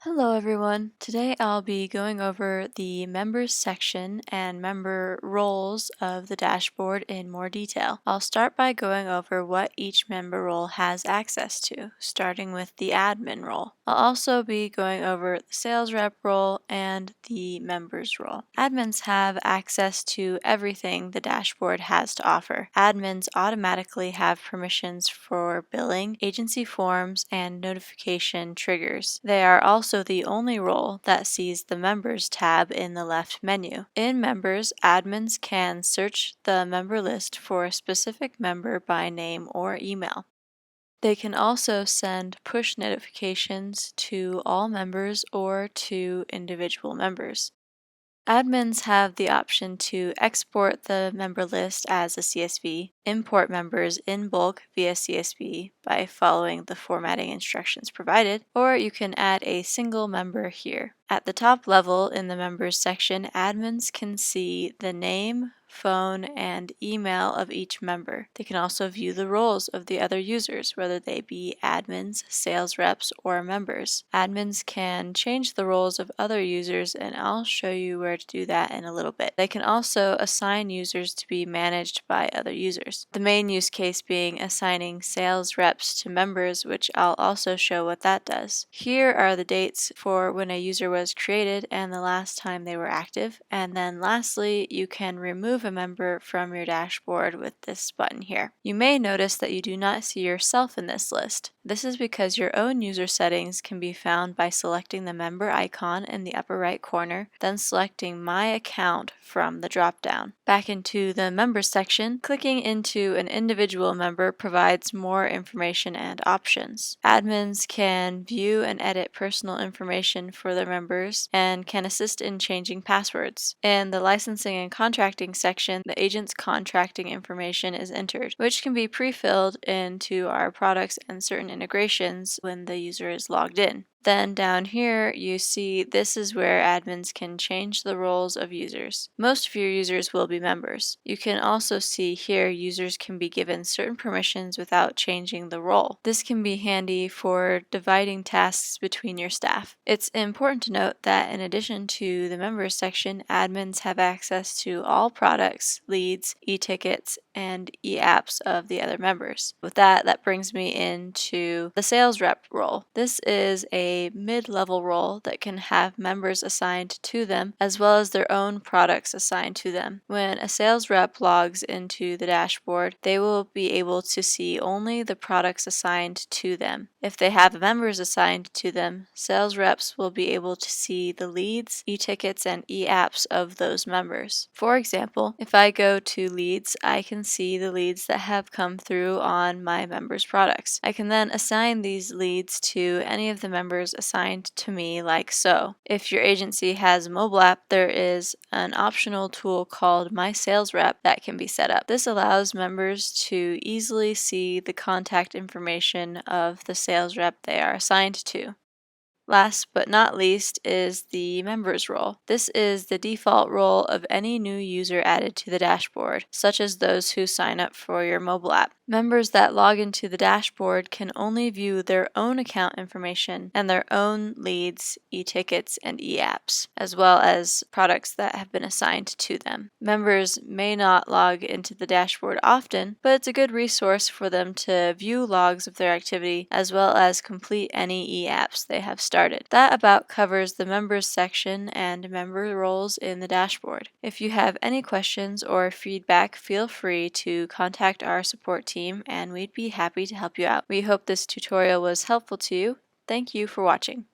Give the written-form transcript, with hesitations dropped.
Hello everyone. Today I'll be going over the members section and member roles of the dashboard in more detail. I'll start by going over what each member role has access to, starting with the admin role. I'll also be going over the sales rep role and the members role. Admins have access to everything the dashboard has to offer. Admins automatically have permissions for billing, agency forms, and notification triggers. They are also the only role that sees the Members tab in the left menu. In Members, admins can search the member list for a specific member by name or email. They can also send push notifications to all members or to individual members. Admins have the option to export the member list as a CSV, import members in bulk via CSV by following the formatting instructions provided, or you can add a single member here. At the top level in the members section, admins can see the name, phone, and email of each member. They can also view the roles of the other users, whether they be admins, sales reps, or members. Admins can change the roles of other users, and I'll show you where to do that in a little bit. They can also assign users to be managed by other users. The main use case being assigning sales reps to members, which I'll also show what that does. Here are the dates for when a user was created and the last time they were active, and then lastly, you can remove a member from your dashboard with this button here. You may notice that you do not see yourself in this list. This is because your own user settings can be found by selecting the member icon in the upper right corner, then selecting My Account from the drop-down. Back into the Members section, clicking into an individual member provides more information and options. Admins can view and edit personal information for their members and can assist in changing passwords. In the Licensing and Contracting section, the agent's contracting information is entered, which can be pre-filled into our products and certain integrations when the user is logged in. Then down here you see this is where admins can change the roles of users. Most of your users will be members. You can also see here users can be given certain permissions without changing the role. This can be handy for dividing tasks between your staff. It's important to note that in addition to the members section, admins have access to all products, leads, e-tickets, and e-apps of the other members. With that brings me into the sales rep role. This is a mid-level role that can have members assigned to them as well as their own products assigned to them. When a sales rep logs into the dashboard, they will be able to see only the products assigned to them. If they have members assigned to them, sales reps will be able to see the leads, e-tickets, and e-apps of those members. For example, if I go to leads, I can see the leads that have come through on my members' products. I can then assign these leads to any of the members assigned to me like so. If your agency has a mobile app, there is an optional tool called My Sales Rep that can be set up. This allows members to easily see the contact information of the sales rep they are assigned to. Last but not least is the members role. This is the default role of any new user added to the dashboard, such as those who sign up for your mobile app. Members that log into the dashboard can only view their own account information and their own leads, e-tickets, and e-apps, as well as products that have been assigned to them. Members may not log into the dashboard often, but it's a good resource for them to view logs of their activity as well as complete any e-apps they have started. That about covers the members section and member roles in the dashboard. If you have any questions or feedback, feel free to contact our support team and we'd be happy to help you out. We hope this tutorial was helpful to you. Thank you for watching.